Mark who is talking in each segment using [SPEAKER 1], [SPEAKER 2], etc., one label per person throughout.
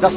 [SPEAKER 1] 10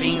[SPEAKER 1] 3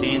[SPEAKER 1] 3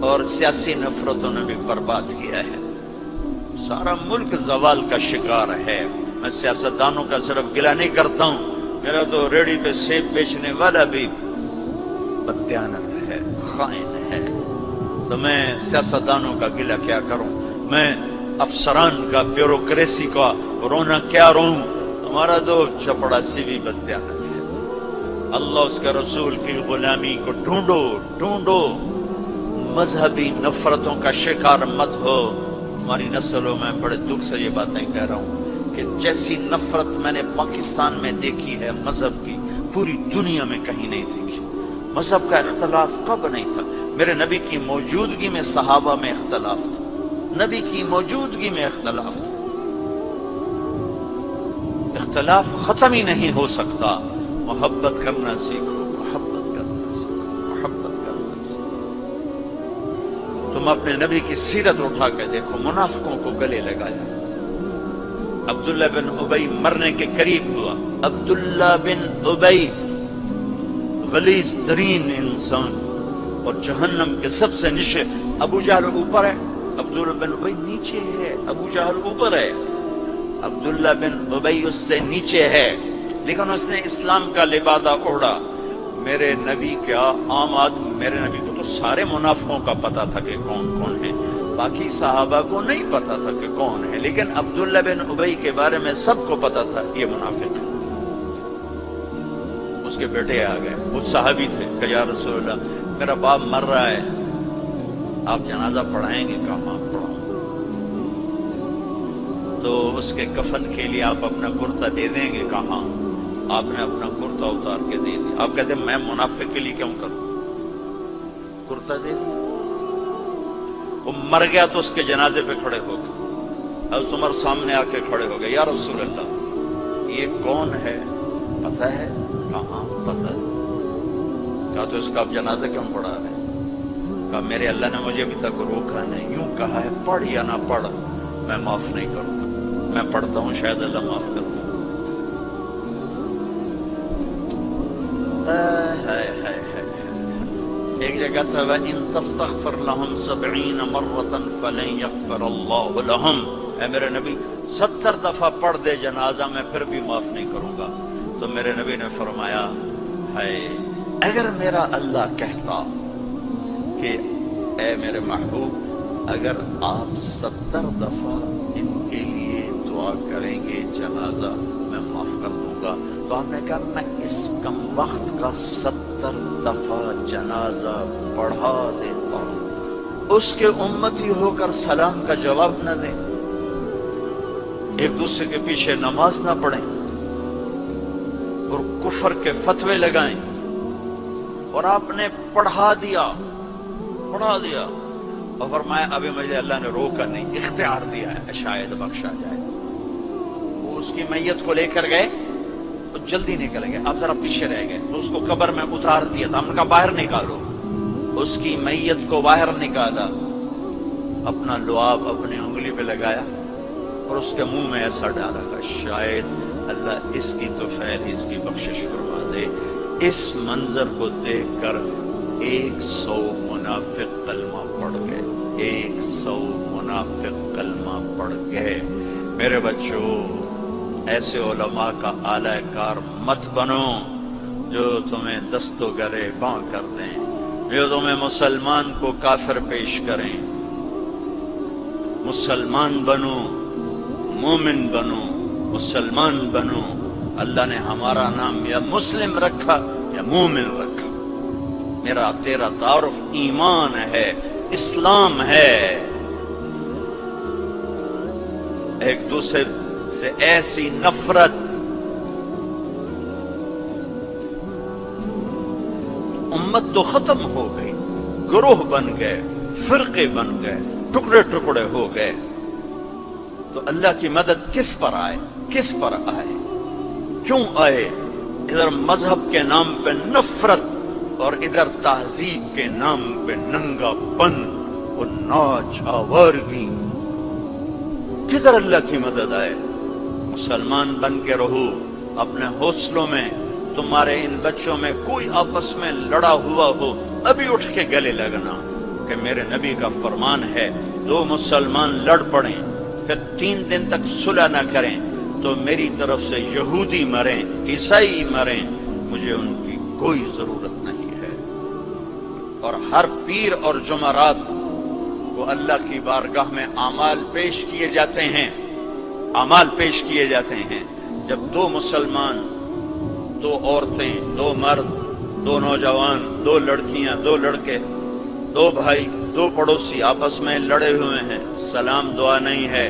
[SPEAKER 1] اور سیاسی نفرتوں نے بھی برباد کیا ہے. سارا ملک زوال کا شکار ہے. میں سیاستدانوں کا صرف گلہ نہیں کرتا ہوں، میرا تو ریڑھی پہ سیب بیچنے والا بھی بددیانت ہے، خائن ہے. تو میں سیاستدانوں کا گلہ کیا کروں، میں افسران کا، بیوروکریسی کا رونا کیا روں. ہمارا تو چپڑاسی بھی بددیانت ہے. اللہ اس کے رسول کی غلامی کو ڈھونڈو. مذہبی نفرتوں کا شکار مت ہو. ہماری نسلوں میں بڑے دکھ سے یہ باتیں کہہ رہا ہوں کہ جیسی نفرت میں نے پاکستان میں دیکھی ہے مذہب کی، پوری دنیا میں کہیں نہیں دیکھی. مذہب کا اختلاف کب نہیں تھا؟ میرے نبی کی موجودگی میں صحابہ میں اختلاف تھا، نبی کی موجودگی میں اختلاف تھا. اختلاف ختم ہی نہیں ہو سکتا. محبت کرنا سیکھو، محبت کرنا سیکھو، محبت کرنا سیکھو. تم اپنے نبی کی سیرت اٹھا کے دیکھو، منافقوں کو گلے لگایا. عبداللہ بن ابی مرنے کے قریب ہوا. عبداللہ بن ابی غلیظ ترین انسان اور جہنم کے سب سے نیچے. ابو جہل اوپر ہے، عبداللہ بن ابی نیچے ہے. ابو جہل اوپر ہے، عبداللہ بن ابی اس سے نیچے ہے، لیکن اس نے اسلام کا لبادہ اوڑھا. میرے نبی کیا عام آدمی، میرے نبی کو تو سارے منافقوں کا پتا تھا کہ کون کون ہے، باقی صحابہ کو نہیں پتا تھا کہ کون ہے، لیکن عبداللہ بن ابی کے بارے میں سب کو پتا تھا یہ منافق ہے. اس کے بیٹے آ گئے، وہ صحابی تھے، کہ یا رسول اللہ میرا باپ مر رہا ہے، آپ جنازہ پڑھائیں گے؟ کہا ہاں پڑھاؤں. تو اس کے کفن کے لیے آپ اپنا کرتا دے دیں گے؟ کہا ہاں. آپ نے اپنا کرتا اتار کے دے دیا. آپ کہتے ہیں میں منافق کے لیے کیوں کروں؟ کرتا دے دیا. وہ مر گیا تو اس کے جنازے پہ کھڑے ہو گئے. حضرت عمر سامنے آ کے کھڑے ہو گئے. یا رسول اللہ یہ کون ہے، پتہ ہے؟ کہا ہاں پتہ ہے. کہا تو اس کا آپ جنازہ کیوں پڑھا ہے؟ کہا میرے اللہ نے مجھے ابھی تک روکا نہیں، یوں کہا ہے پڑھ یا نہ پڑھ میں معاف نہیں کروں گا. میں پڑھتا ہوں، شاید اللہ معاف کر دے. ایک جگہ تھا وَإِن تَسْتَغْفِرْ لَهُمْ 70 مَرَّةً فَلَن يَغْفِرَ اللَّهُ لَهُمْ. اے میرے نبی 70 دفعہ پڑھ دے جنازہ میں پھر بھی معاف نہیں کروں گا. تو میرے نبی نے فرمایا ہے اگر میرا اللہ کہتا کہ اے میرے محبوب اگر آپ 70 دفعہ ان کے لیے دعا کریں گے جنازہ میں معاف کر دوں گا. تو ہم نے کہا میں اس کم وقت کا 70 دفعہ جنازہ پڑھا دیتا ہوں، اس کے امتی ہو کر سلام کا جواب نہ دیں، ایک دوسرے کے پیچھے نماز نہ پڑھیں اور کفر کے فتوے لگائیں. اور آپ نے پڑھا دیا اور فرمایا ابھی مجھے اللہ نے روکا نہیں، اختیار دیا ہے، شاید بخشا جائے. وہ اس کی میت کو لے کر گئے، جلدی نکلیں گے، آپ ذرا پیچھے رہ گئے، تو اس کو قبر میں اتار دیا تھا. ہم نے کہا باہر نکالو. اس کی میت کو باہر نکالا، اپنا لعاب اپنی انگلی پہ لگایا اور اس کے منہ میں ایسا ڈالا کہ شاید اللہ اس کی تو خیر اس کی بخشش فرما دے. اس منظر کو دیکھ کر 100 منافق کلمہ پڑھ گئے. 100 منافق کلمہ پڑھ گئے. میرے بچوں ایسے علماء کا اعلی کار مت بنو جو تمہیں دست و گرے باں کر دیں، جو تمہیں مسلمان کو کافر پیش کریں. مسلمان بنو، مومن بنو، مسلمان بنو. اللہ نے ہمارا نام یا مسلم رکھا یا مومن رکھا. میرا تیرا تعارف ایمان ہے، اسلام ہے. ایک دوسرے سے ایسی نفرت، امت تو ختم ہو گئی، گروہ بن گئے، فرقے بن گئے، ٹکڑے ٹکڑے ہو گئے. تو اللہ کی مدد کس پر آئے؟ کس پر آئے؟ کیوں آئے؟ ادھر مذہب کے نام پہ نفرت اور ادھر تہذیب کے نام پہ ننگا پن اور ناچ آوارگی. کدھر اللہ کی مدد آئے؟ مسلمان بن کے رہو. اپنے حوصلوں میں تمہارے ان بچوں میں کوئی آپس میں لڑا ہوا ہو ابھی اٹھ کے گلے لگنا کہ میرے نبی کا فرمان ہے 2 مسلمان لڑ پڑیں پھر 3 دن تک صلح نہ کریں تو میری طرف سے یہودی مریں عیسائی مریں، مجھے ان کی کوئی ضرورت نہیں ہے۔ اور ہر پیر اور جمعرات کو اللہ کی بارگاہ میں اعمال پیش کیے جاتے ہیں، اعمال پیش کیے جاتے ہیں۔ جب 2 مسلمان، 2 عورتیں، 2 مرد، 2 نوجوان، 2 لڑکیاں، 2 لڑکے، 2 بھائی، 2 پڑوسی آپس میں لڑے ہوئے ہیں، سلام دعا نہیں ہے،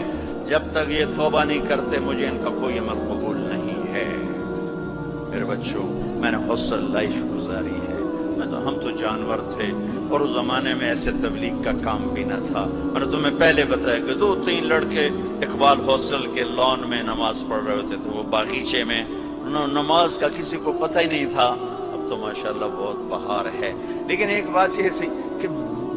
[SPEAKER 1] جب تک یہ توبہ نہیں کرتے مجھے ان کا کوئی عمل قبول نہیں ہے۔ میرے بچوں، میں نے حوصلہ لائف گزاری ہے، ہم تو جانور تھے اور اس زمانے میں ایسے تبلیغ کا کام بھی نہ تھا۔ میں نے تمہیں پہلے بتایا کہ 2-3 لڑکے اقبال ہاسٹل کے لان میں نماز پڑھ رہے ہوتے تھے، وہ باغیچے میں، نماز کا کسی کو پتہ ہی نہیں تھا۔ اب تو ماشاءاللہ بہت بہار ہے، لیکن ایک بات یہ تھی کہ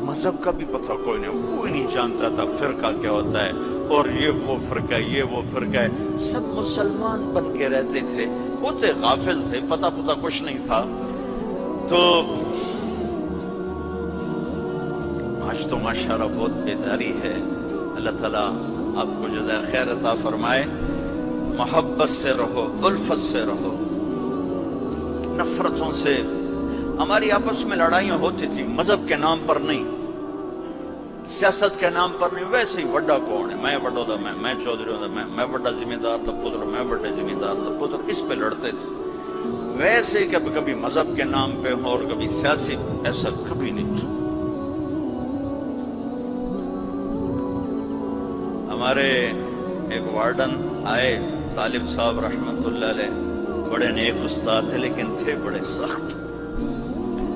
[SPEAKER 1] مذہب کا بھی پتہ کوئی نہیں جانتا تھا فرقہ کیا ہوتا ہے، اور یہ وہ فرقہ، یہ وہ فرقہ ہے، سب مسلمان بن کے رہتے تھے، ہوتے غافل تھے، پتہ کچھ نہیں تھا۔ تو آج تو ماشاءاللہ بہت بیداری ہے۔ اللہ تعالیٰ آپ کو جزائے خیر عطا فرمائے۔ محبت سے رہو، الفت سے رہو، نفرتوں سے۔ ہماری آپس میں لڑائیاں ہوتی تھی، مذہب کے نام پر نہیں، سیاست کے نام پر نہیں، ویسے ہی وڈا کون ہے، میں وڈو دا، میں چودھری دا، میں وڈا ذمہ دار دا پتر، میں وڈے ذمہ دار دا پتر، اس پہ لڑتے تھے۔ ویسے ہی کبھی مذہب کے نام پہ ہو اور کبھی سیاسی، ایسا کبھی نہیں تھا۔ ہمارے ایک وارڈن آئے، طالب صاحب رحمت اللہ علیہ، بڑے نیک استاد تھے لیکن تھے بڑے سخت۔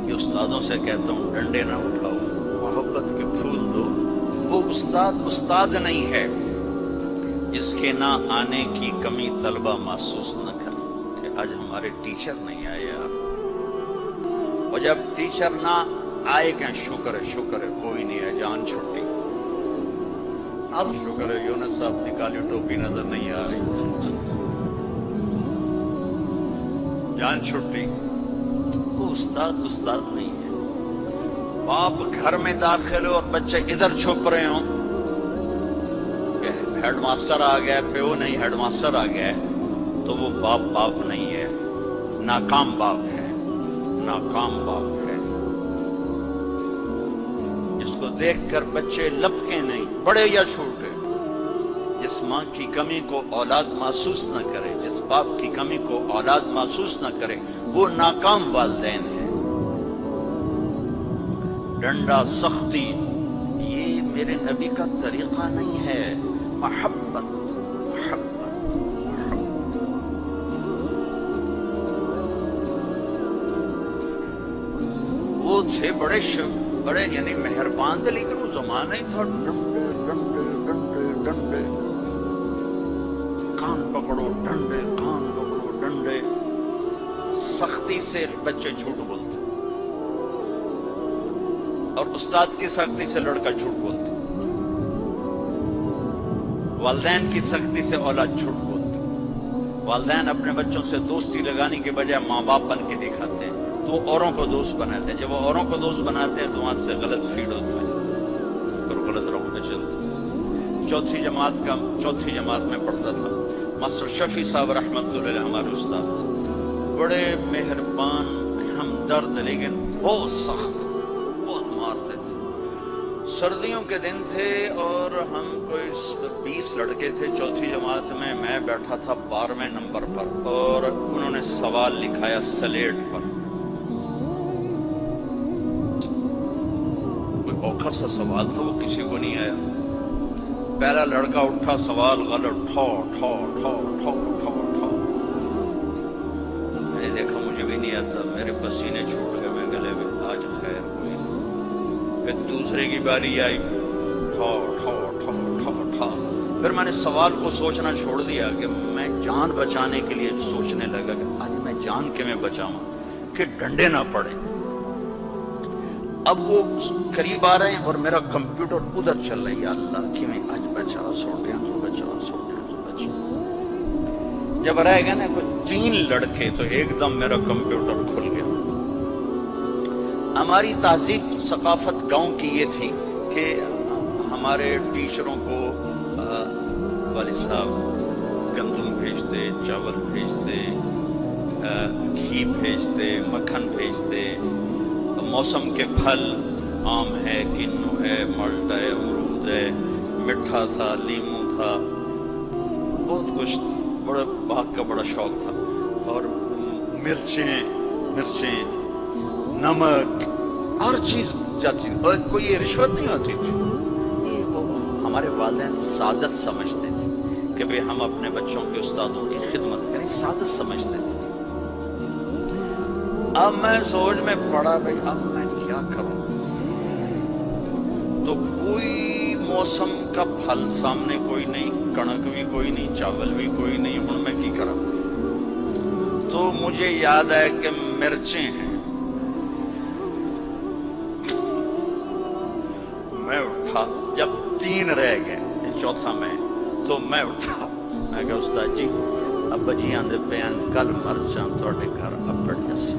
[SPEAKER 1] یہ استادوں سے کہتا ہوں ڈنڈے نہ اٹھاؤ، محبت کے پھول دو۔ وہ استاد نہیں ہے جس کے نہ آنے کی کمی طلبہ محسوس نہ کرے کہ آج ہمارے ٹیچر نہیں آئے یار، اور جب ٹیچر نہ آئے کہ شکر ہے کوئی نہیں ہے، جان چھٹی، اب شکر ہے یونس صاحب کی کالی ٹوپی نظر نہیں آ رہی، جان چھٹی۔ وہ استاد نہیں ہے۔ باپ گھر میں داخل ہو اور بچے ادھر چھپ رہے ہوں کہ ہیڈ ماسٹر آ گیا، پیو نہیں ہیڈ ماسٹر آ گیا، تو وہ باپ نہیں ہے، ناکام باپ ہے، ناکام باپ ہے۔ جس کو دیکھ کر بچے لپکے نہیں، بڑے یا چھوٹے، جس ماں کی کمی کو اولاد محسوس نہ کرے، جس باپ کی کمی کو اولاد محسوس نہ کرے، وہ ناکام والدین ہیں۔ ڈنڈا، سختی، یہ میرے نبی کا طریقہ نہیں ہے۔ محبت۔ وہ تھے بڑے یعنی مہربان تھے، لیکن وہ زمانہ ہی تھا ڈنڈے، کان پکڑو ڈنڈے، سختی سے بچے جھوٹ بولتے، اور استاد کی سختی سے لڑکا جھوٹ بولتا، والدین کی سختی سے اولاد جھوٹ بولتی۔ والدین اپنے بچوں سے دوستی لگانے کے بجائے ماں باپ بن کے دکھاتے ہیں، تو وہ اوروں کو دوست بناتے ہیں۔ جب وہ اوروں کو دوست بناتے ہیں تو وہاں سے غلط فیڈ ہوتا ہے اور غلط راہوں پہ چلتا ہے۔ چوتھی جماعت میں پڑھتا تھا، ماسٹر شفیع صاحب رحمت اللہ علیہ ہمارے استاد تھے، بڑے مہربان، ہمدرد، لیکن بہت سخت، بہت مارتے تھے۔ سردیوں کے دن تھے اور ہم کوئی 20 لڑکے تھے چوتھی جماعت میں، میں بیٹھا تھا 12ویں نمبر پر، اور انہوں نے سوال لکھایا سلیٹ پر، کوئی اوکھا سا سوال تھا، وہ کسی کو نہیں آیا۔ پہلا لڑکا اٹھا، سوال غلط، ٹھو ٹھو ٹھو ٹھو ٹھو ٹھو۔ میں نے دیکھا مجھے بھی نہیں آتا، میرے پسینے چھوٹ گئے، میں گلے میں آج خیر ہوئی۔ پھر دوسرے کی باری آئی، ٹھو ٹھو ٹھو ٹھو ٹھو۔ پھر میں نے سوال کو سوچنا چھوڑ دیا کہ میں جان بچانے کے لیے سوچنے لگا کہ آج میں جان کے میں بچاؤں کہ ڈنڈے نہ پڑے۔ اب وہ قریب آ رہے ہیں اور میرا کمپیوٹر ادھر چل رہا ہے، یا اللہ کہ میں آج بچا سوٹیا تو بچا۔ جب رہ گئے نا کوئی 3 لڑکے تو ایک دم میرا کمپیوٹر کھل گیا۔ ہماری تہذیب ثقافت گاؤں کی یہ تھی کہ ہمارے ٹیچروں کو والد صاحب گندم بھیجتے، چاول بھیجتے، گھی بھیجتے، مکھن بھیجتے، موسم کے پھل آم ہے، کنو ہے، مالٹا ہے، امرود ہے، مٹھا تھا، لیمو تھا، بہت کچھ، بڑا باغ کا بڑا شوق تھا، اور مرچیں، نمک، ہر چیز جاتی تھی، اور کوئی یہ رشوت نہیں ہوتی تھی، یہ وہ ہمارے والدین سعادت سمجھتے تھے کہ بھئی ہم اپنے بچوں کے استادوں کی خدمت کریں، سعادت سمجھتے تھے۔ اب میں سوچ میں پڑا بھئی اب میں کیا کروں، تو کوئی موسم کا پھل سامنے کوئی نہیں، کڑک بھی کوئی نہیں، چاول بھی کوئی نہیں، ہن میں کی کروں؟ تو مجھے یاد ہے کہ مرچیں ہیں، میں اٹھا، جب 3 رہ گئے، چوتھا میں، تو میں اٹھا، میں کہا استاد جی ابا جی آندے پیان کل مرچاں تواڈے گھر اپڑ جاسی۔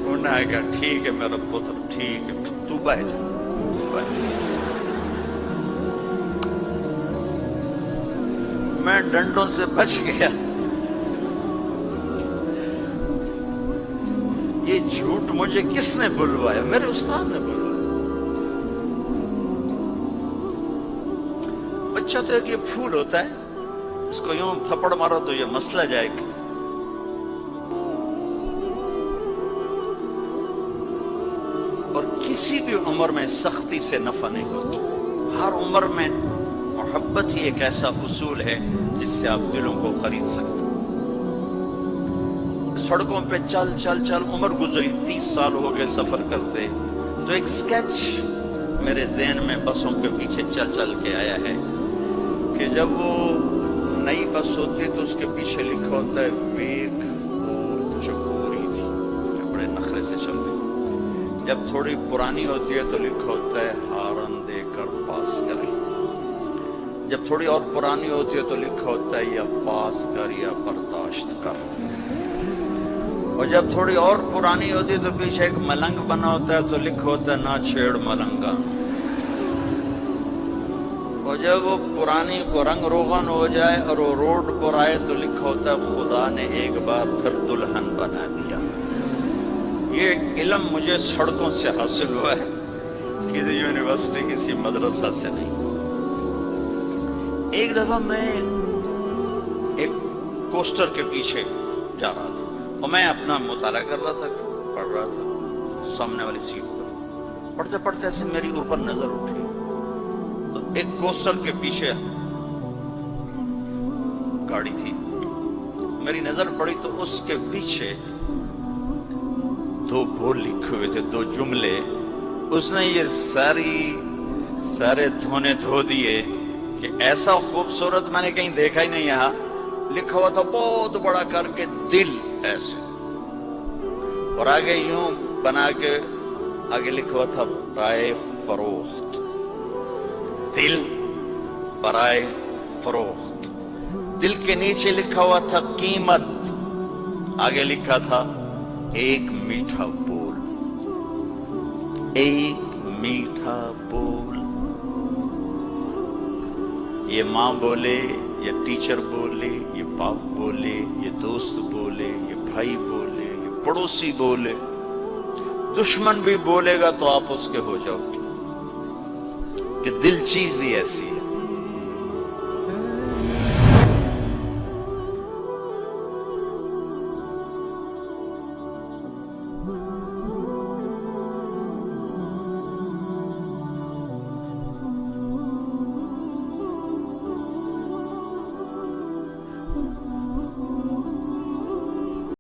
[SPEAKER 1] انہوں نے کہا ٹھیک ہے میرا پتر، ٹھیک ہے، تو بہ جا۔ میں ڈنڈوں سے بچ گیا۔ یہ جھوٹ مجھے کس نے بلوایا؟ میرے استاد نے بلوایا۔ بچہ تو ایک یہ پھول ہوتا ہے، اس کو یوں تھپڑ مارو تو یہ مسئلہ جائے گا۔ اور کسی بھی عمر میں سختی سے نفع نہیں ہوتی، ہر عمر میں محبت ہی ایک ایسا اصول ہے جس سے آپ دلوں کو خرید سکتے۔ سڑکوں پہ چل چل چل عمر گزری، 30 سال ہو گئے سفر کرتے، تو ایک سکیچ میرے ذہن میں بسوں کے پیچھے چل چل کے آیا ہے کہ جب وہ نئی بس ہوتی ہے تو اس کے پیچھے لکھا ہوتا ہے ویگ اور چکوری تھی، بڑے نخرے سے چل رہی۔ جب تھوڑی پرانی ہوتی ہے تو لکھا ہوتا ہے ہارن دے کر پاس کریں۔ جب تھوڑی اور پرانی ہوتی ہے تو لکھا ہوتا ہے یا پاس کر یا برداشت کر۔ اور جب تھوڑی اور پرانی ہوتی ہے تو پیچھے ایک ملنگ بنا ہوتا ہے تو لکھا ہوتا ہے نہ چھیڑ ملنگا۔ اور جب وہ پرانی کو رنگ روغن ہو جائے اور وہ روڈ پر آئے تو لکھا ہوتا ہے خدا نے ایک بار پھر دلہن بنا دیا۔ یہ علم مجھے سڑکوں سے حاصل ہوا ہے، کسی یونیورسٹی کسی مدرسہ سے نہیں۔ ایک دفعہ میں ایک پوسٹر کے پیچھے جا رہا تھا اور میں اپنا مطالعہ کر رہا تھا، پڑھ رہا تھا سامنے والی سیٹ پر، پڑھتے پڑھتے ایسے میری اوپر نظر اٹھی تو ایک پوسٹر کے پیچھے گاڑی تھی، میری نظر پڑی تو اس کے پیچھے 2 بول لکھے ہوئے تھے، 2 جملے۔ اس نے یہ سارے دھونے دھو دیے کہ ایسا خوبصورت میں نے کہیں دیکھا ہی نہیں۔ یہاں لکھا ہوا تھا بہت بڑا کر کے دل ایسے، اور آگے یوں بنا کے آگے لکھا ہوا تھا برائے فروخت، دل برائے فروخت۔ دل کے نیچے لکھا ہوا تھا قیمت، آگے لکھا تھا ایک میٹھا بول، ایک میٹھا بول۔ یہ ماں بولے، یہ ٹیچر بولے، یہ باپ بولے، یہ دوست بولے، یہ بھائی بولے، یہ پڑوسی بولے، دشمن بھی بولے گا تو آپ اس کے ہو جاؤ گے، کہ دل چیز ہی ایسی ہے۔